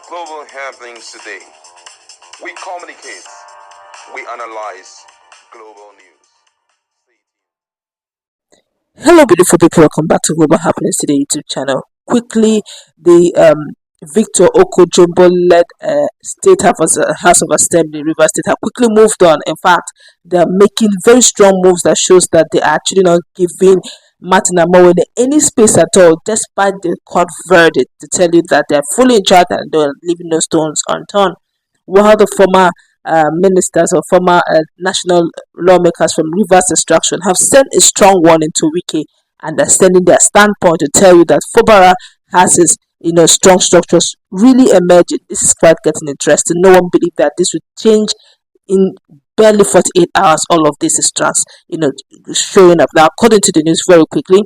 global happenings today. We communicate, we analyze global news. Hello, beautiful people. Welcome back to Global Happenings Today YouTube channel. Quickly, the Victor Oko-Jumbo led State House of Assembly, Rivers State, have quickly moved on. In fact, they are making very strong moves that shows that they are actually not giving Martin Amawele any space at all, despite the court verdict to tell you that they are fully in charge and they are leaving no stones unturned. While the former ministers or former national lawmakers from Rivers Extraction have sent a strong warning to Wike, understanding their standpoint to tell you that Fubara has his strong structures really emerging. This is quite getting interesting. No one believed that this would change in barely 48 hours. All of this is showing up now. According to the news, very quickly,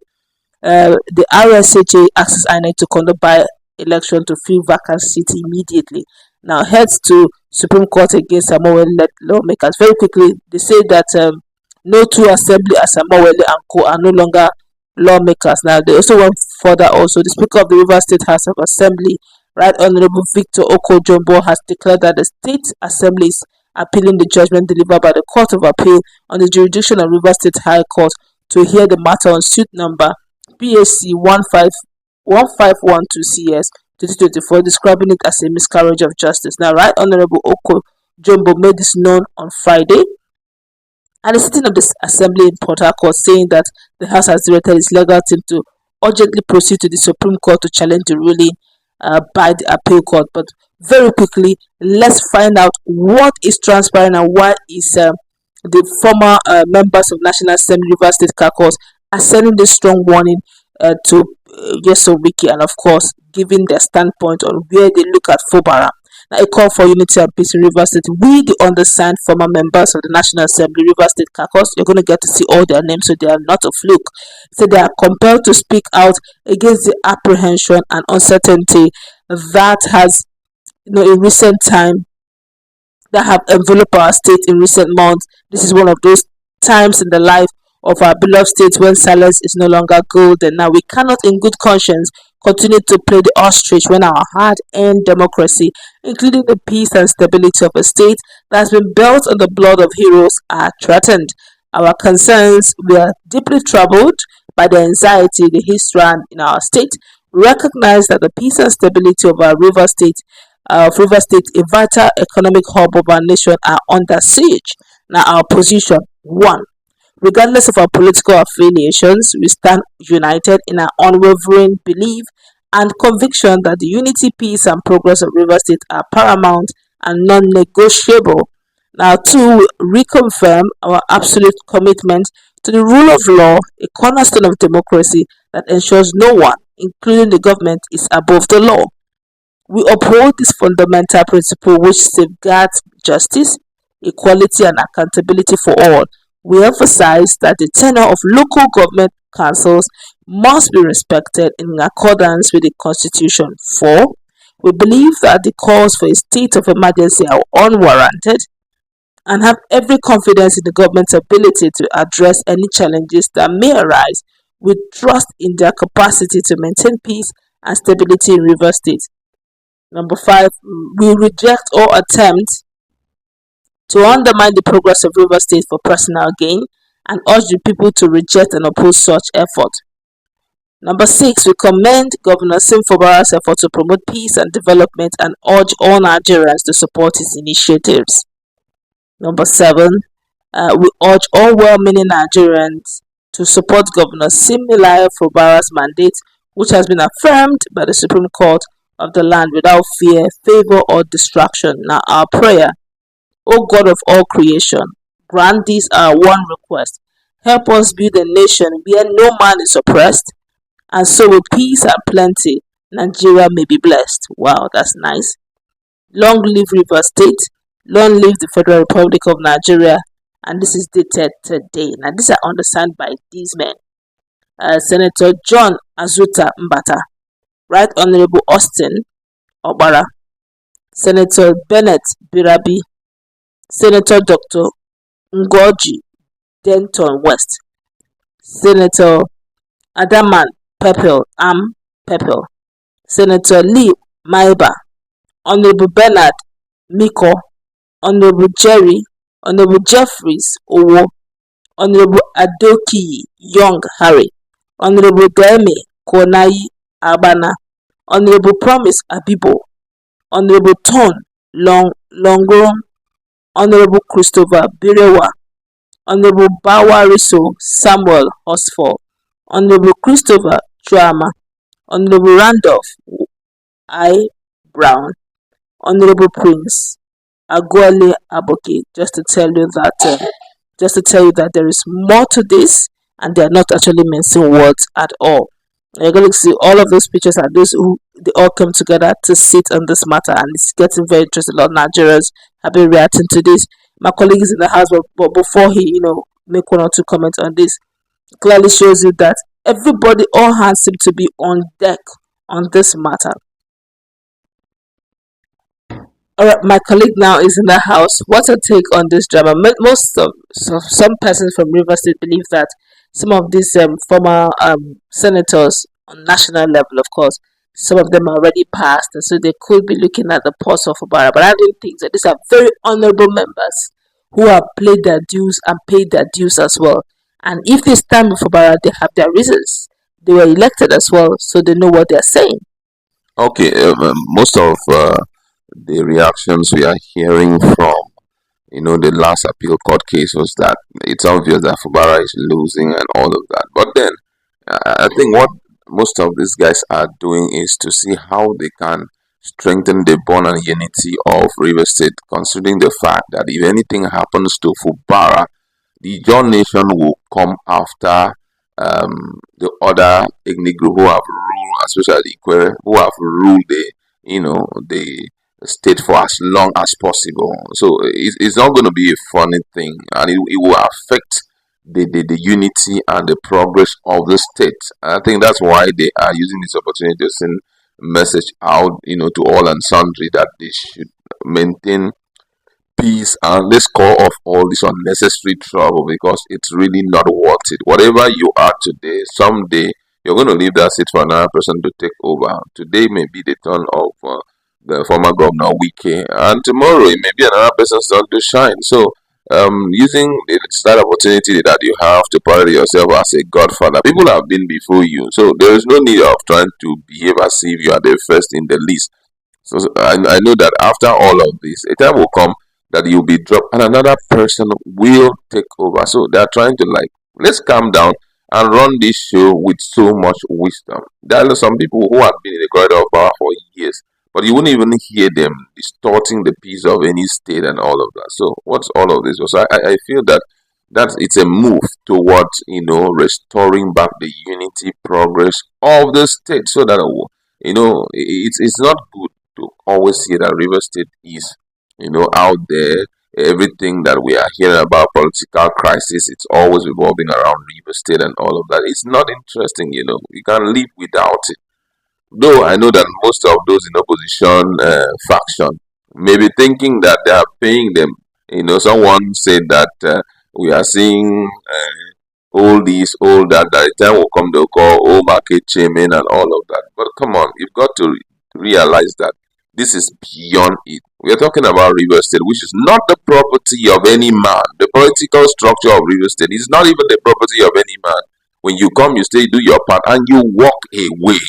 the RSHA asks INEC to conduct by election to fill vacant seat immediately. Now heads to Supreme Court against Amawele-led lawmakers. Very quickly, they say that no two assembly as Amawele and co are no longer lawmakers. Now they also went further. Also, the Speaker of the Rivers State House of Assembly, Right Honorable Victor Oko-Jumbo, has declared that the State Assembly is appealing the judgment delivered by the Court of Appeal on the jurisdiction of Rivers State High Court to hear the matter on suit number PAC 1512 CS 2024, describing it as a miscarriage of justice. Now, Right Honorable Oko-Jumbo made this known on Friday at the sitting of the Assembly in Port Harcourt, saying that the House has directed its legal team to urgently proceed to the Supreme Court to challenge the ruling by the appeal court. But very quickly, let's find out what is transpiring and why is the former members of National Assembly Rivers State Caucus are sending this strong warning to Nyesom Wike, and of course giving their standpoint on where they look at Fubara. Now, a call for unity and peace in Rivers State. We, the undersigned former members of the National Assembly Rivers State Caucus, you're going to get to see all their names, so they are not a fluke. So they are compelled to speak out against the apprehension and uncertainty that has, in recent time, that have enveloped our state in recent months. This is one of those times in the life of our beloved state when silence is no longer golden. Now, we cannot in good conscience continue to play the ostrich when our hard-earned democracy, including the peace and stability of a state that has been built on the blood of heroes, are threatened. Our concerns, we are deeply troubled by the anxiety, the history in our state. We recognize that the peace and stability of our Rivers State, a vital economic hub of our nation, are under siege. Now, our position: 1. Regardless of our political affiliations, we stand united in our unwavering belief and conviction that the unity, peace, and progress of Rivers State are paramount and non-negotiable. Now, 2, reconfirm our absolute commitment to the rule of law, a cornerstone of democracy that ensures no one, including the government, is above the law. We uphold this fundamental principle which safeguards justice, equality, and accountability for all. We emphasize that the tenure of local government councils must be respected in accordance with the Constitution. 4. We believe that the calls for a state of emergency are unwarranted and have every confidence in the government's ability to address any challenges that may arise. We trust in their capacity to maintain peace and stability in Rivers State. Number 5, we reject all attempts to undermine the progress of Rivers State for personal gain and urge the people to reject and oppose such effort. Number 6, we commend Governor Sim Fubara's effort to promote peace and development and urge all Nigerians to support his initiatives. Number 7, we urge all well-meaning Nigerians to support Governor Sim Fubara's mandate, which has been affirmed by the Supreme Court of the land without fear, favor, or distraction. Now, our prayer: O God of all creation, grant this our one request. Help us build a nation where no man is oppressed, and so with peace and plenty, Nigeria may be blessed. Wow, that's nice. Long live Rivers State. Long live the Federal Republic of Nigeria. And this is dated today. Now, these are undersigned by these men. Senator John Azuta Mbata, Right Honorable Austin Obara, Senator Bennett Birabi, Senator Dr. Ngoji Denton West, Senator Adaman Pepel, Pepel, Senator Lee Maiba, Honorable Bernard Miko, Honorable Jerry, Honorable Jeffries Owo, Honorable Adoki Young Harry, Honorable Demi Konai Abana, Honorable Promise Abibo, Honorable Ton Longoron, Honorable Christopher Birewa, Honorable Bawariso Samuel Osfor, Honorable Christopher Chuama, Honorable Randolph I. Brown, Honorable Prince Agwale Aboki, just to tell you that there is more to this, and they are not actually mincing words at all. You're going to see all of those pictures and those who they all come together to sit on this matter, and it's getting very interesting. A lot of Nigerians have been reacting to this. My colleague is in the house, but before he, make one or two comments on this, clearly shows you that everybody, all hands seem to be on deck on this matter. All right, my colleague now is in the house. What's your take on this drama? Most of some persons from Rivers State believe that some of these former senators on national level, of course, some of them are already passed, and so they could be looking at the post of Fubara. But I don't think that these are very honorable members who have played their dues and paid their dues as well. And if they stand with Fubara, they have their reasons. They were elected as well, so they know what they're saying. Okay, most of the reactions we are hearing from the last appeal court case was that it's obvious that Fubara is losing and all of that. But then I think what most of these guys are doing is to see how they can strengthen the bond and unity of Rivers State, considering the fact that if anything happens to Fubara, the John Nation will come after the other ethnic group who have ruled, especially the Ikwere, who have ruled the state for as long as possible. So it's not going to be a funny thing, and it will affect the unity and the progress of the state. And I think that's why they are using this opportunity to send a message out, to all and sundry that they should maintain peace and let go of all this unnecessary trouble, because it's really not worth it. Whatever you are today, someday you're going to leave that seat for another person to take over. Today may be the turn of the former governor Wike, and tomorrow it may be another person's turn to shine. So, using that opportunity that you have to parade yourself as a godfather, people have been before you, so there is no need of trying to behave as if you are the first in the list. So I know that after all of this, a time will come that you'll be dropped and another person will take over. So they're trying to, like, let's calm down and run this show with so much wisdom. There are some people who have been in the corridor of power for years, but you wouldn't even hear them distorting the peace of any state and all of that. So what's all of this? So I feel that it's a move towards restoring back the unity progress of the state, so that it's not good to always see that River State is out there. Everything that we are hearing about political crisis, it's always revolving around River State and all of that. It's not interesting. You can live without it. Though I know that most of those in opposition faction may be thinking that they are paying them. Someone said that we are seeing all this, all that. That the time will come, they'll call all market chairman and all of that. But come on, you've got to realize that this is beyond it. We are talking about River State, which is not the property of any man. The political structure of River State is not even the property of any man. When you come, you stay, do your part, and you walk away.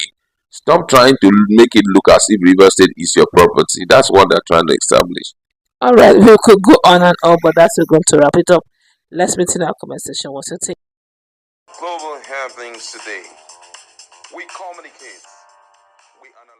Stop trying to make it look as if River State is your property. That's what they're trying to establish. All right, we could go on and on, but that's going to wrap it up. Let's meet in our comment section. What's your take? Global happenings today. We communicate. We analyze.